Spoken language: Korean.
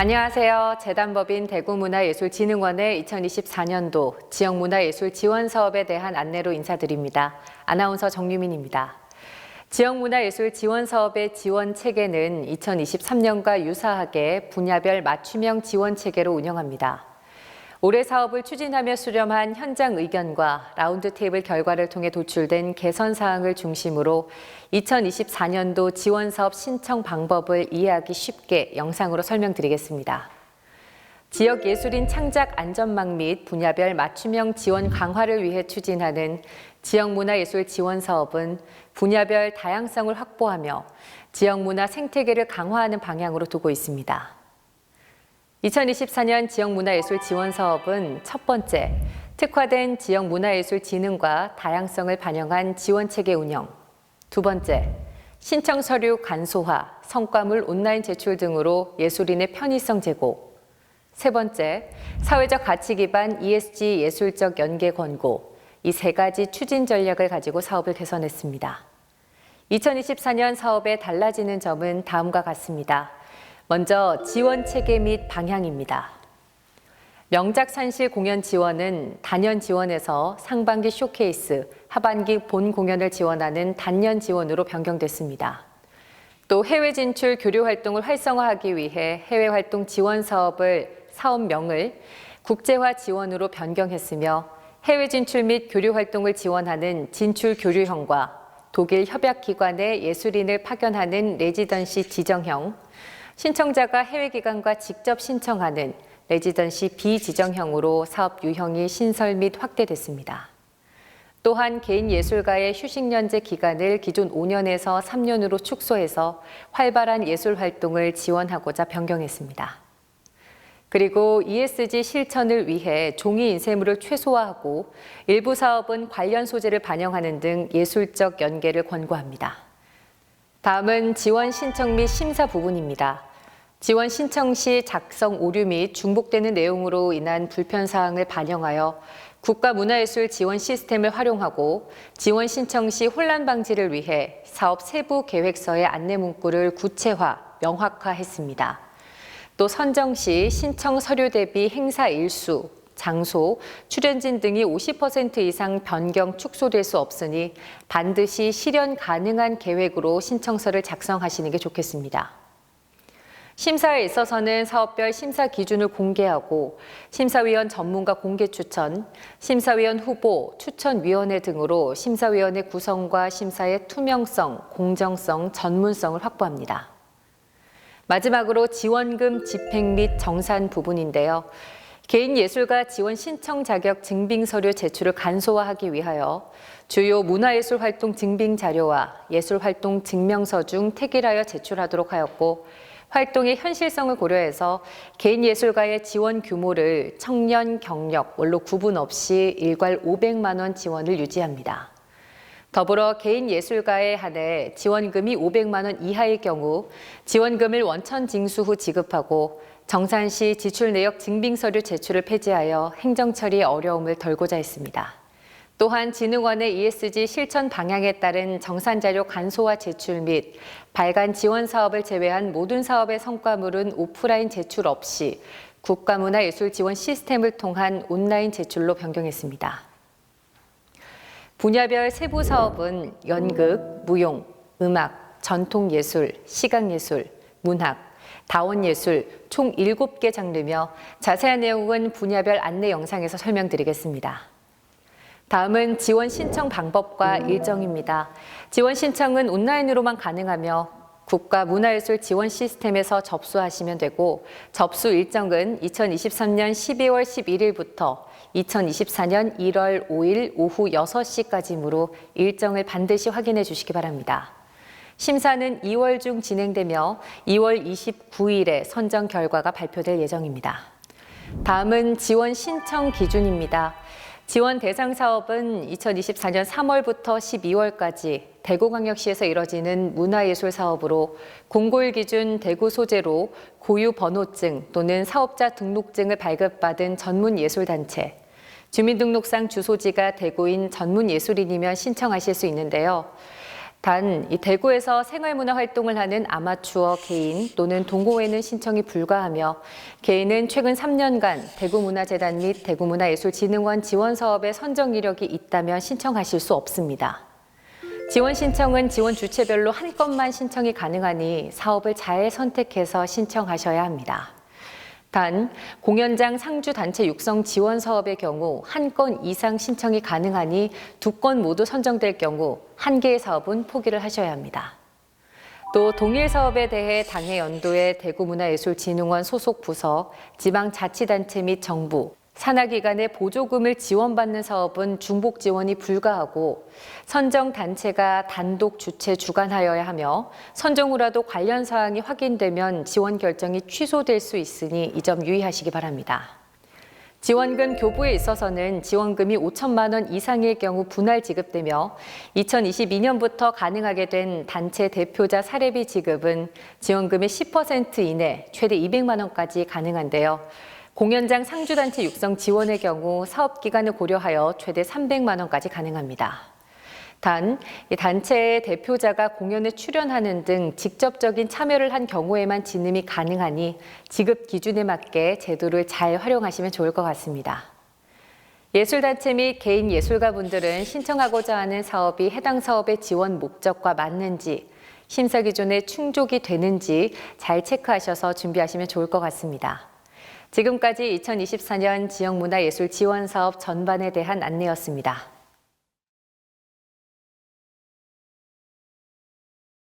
안녕하세요. 재단법인 대구문화예술진흥원의 2024년도 지역문화예술 지원 사업에 대한 안내로 인사드립니다. 아나운서 정유민입니다. 지역문화예술 지원 사업의 지원 체계는 2023년과 유사하게 분야별 맞춤형 지원 체계로 운영합니다. 올해 사업을 추진하며 수렴한 현장 의견과 라운드 테이블 결과를 통해 도출된 개선 사항을 중심으로 2024년도 지원 사업 신청 방법을 이해하기 쉽게 영상으로 설명드리겠습니다. 지역 예술인 창작 안전망 및 분야별 맞춤형 지원 강화를 위해 추진하는 지역문화예술 지원 사업은 분야별 다양성을 확보하며 지역문화 생태계를 강화하는 방향으로 두고 있습니다. 2024년 지역문화예술 지원 사업은 첫 번째, 특화된 지역문화예술 진흥과 다양성을 반영한 지원체계 운영. 두 번째, 신청 서류 간소화, 성과물 온라인 제출 등으로 예술인의 편의성 제고. 세 번째, 사회적 가치 기반 ESG 예술적 연계 권고. 이 세 가지 추진 전략을 가지고 사업을 개선했습니다. 2024년 사업에 달라지는 점은 다음과 같습니다. 먼저 지원 체계 및 방향입니다. 명작 산실 공연 지원은 단연 지원에서 상반기 쇼케이스, 하반기 본 공연을 지원하는 단년 지원으로 변경됐습니다. 또 해외 진출 교류 활동을 활성화하기 위해 해외 활동 지원 사업명을 국제화 지원으로 변경했으며 해외 진출 및 교류 활동을 지원하는 진출 교류형과 독일 협약기관에 예술인을 파견하는 레지던시 지정형, 신청자가 해외기관과 직접 신청하는 레지던시 비지정형으로 사업 유형이 신설 및 확대됐습니다. 또한 개인 예술가의 휴식연재 기간을 기존 5년에서 3년으로 축소해서 활발한 예술 활동을 지원하고자 변경했습니다. 그리고 ESG 실천을 위해 종이 인쇄물을 최소화하고 일부 사업은 관련 소재를 반영하는 등 예술적 연계를 권고합니다. 다음은 지원 신청 및 심사 부분입니다. 지원 신청 시 작성 오류 및 중복되는 내용으로 인한 불편사항을 반영하여 국가문화예술 지원 시스템을 활용하고 지원 신청 시 혼란 방지를 위해 사업 세부 계획서의 안내 문구를 구체화, 명확화했습니다. 또 선정 시 신청 서류 대비 행사 일수, 장소, 출연진 등이 50% 이상 변경, 축소될 수 없으니 반드시 실현 가능한 계획으로 신청서를 작성하시는 게 좋겠습니다. 심사에 있어서는 사업별 심사 기준을 공개하고 심사위원 전문가 공개 추천, 심사위원 후보, 추천위원회 등으로 심사위원회 구성과 심사의 투명성, 공정성, 전문성을 확보합니다. 마지막으로 지원금 집행 및 정산 부분인데요. 개인 예술가 지원 신청 자격 증빙 서류 제출을 간소화하기 위하여 주요 문화예술 활동 증빙 자료와 예술 활동 증명서 중 택일하여 제출하도록 하였고, 활동의 현실성을 고려해서 개인 예술가의 지원 규모를 청년, 경력, 원로 구분 없이 일괄 500만 원 지원을 유지합니다. 더불어 개인 예술가에 한해 지원금이 500만 원 이하일 경우 지원금을 원천 징수 후 지급하고 정산 시 지출 내역 증빙 서류 제출을 폐지하여 행정 처리의 어려움을 덜고자 했습니다. 또한 진흥원의 ESG 실천 방향에 따른 정산 자료 간소화 제출 및 발간 지원 사업을 제외한 모든 사업의 성과물은 오프라인 제출 없이 국가문화예술 지원 시스템을 통한 온라인 제출로 변경했습니다. 분야별 세부 사업은 연극, 무용, 음악, 전통예술, 시각예술, 문학, 다원예술 총 7개 장르며 자세한 내용은 분야별 안내 영상에서 설명드리겠습니다. 다음은 지원 신청 방법과 일정입니다. 지원 신청은 온라인으로만 가능하며 국가문화예술 지원 시스템에서 접수하시면 되고, 접수 일정은 2023년 12월 11일부터 2024년 1월 5일 오후 6시까지이므로 일정을 반드시 확인해 주시기 바랍니다. 심사는 2월 중 진행되며 2월 29일에 선정 결과가 발표될 예정입니다. 다음은 지원 신청 기준입니다. 지원 대상 사업은 2024년 3월부터 12월까지 대구광역시에서 이뤄지는 문화예술 사업으로 공고일 기준 대구 소재로 고유 번호증 또는 사업자 등록증을 발급받은 전문예술단체, 주민등록상 주소지가 대구인 전문예술인이면 신청하실 수 있는데요. 단, 이 대구에서 생활문화 활동을 하는 아마추어 개인 또는 동호회는 신청이 불가하며 개인은 최근 3년간 대구문화재단 및 대구문화예술진흥원 지원 사업에 선정 이력이 있다면 신청하실 수 없습니다. 지원 신청은 지원 주체별로 한 건만 신청이 가능하니 사업을 잘 선택해서 신청하셔야 합니다. 단, 공연장 상주 단체 육성 지원 사업의 경우 한 건 이상 신청이 가능하니 2건 모두 선정될 경우 1개의 사업은 포기를 하셔야 합니다. 또 동일 사업에 대해 당해 연도에 대구문화예술진흥원 소속 부서, 지방자치단체 및 정부, 산하기관의 보조금을 지원받는 사업은 중복 지원이 불가하고 선정 단체가 단독 주최 주관하여야 하며 선정 후라도 관련 사항이 확인되면 지원 결정이 취소될 수 있으니 이 점 유의하시기 바랍니다. 지원금 교부에 있어서는 지원금이 5천만 원 이상일 경우 분할 지급되며 2022년부터 가능하게 된 단체 대표자 사례비 지급은 지원금의 10% 이내 최대 200만 원까지 가능한데요. 공연장 상주단체 육성 지원의 경우 사업기간을 고려하여 최대 300만 원까지 가능합니다. 단, 이 단체의 대표자가 공연에 출연하는 등 직접적인 참여를 한 경우에만 지급이 가능하니 지급 기준에 맞게 제도를 잘 활용하시면 좋을 것 같습니다. 예술단체 및 개인 예술가분들은 신청하고자 하는 사업이 해당 사업의 지원 목적과 맞는지, 심사 기준에 충족이 되는지 잘 체크하셔서 준비하시면 좋을 것 같습니다. 지금까지 2024년 지역문화예술 지원사업 전반에 대한 안내였습니다.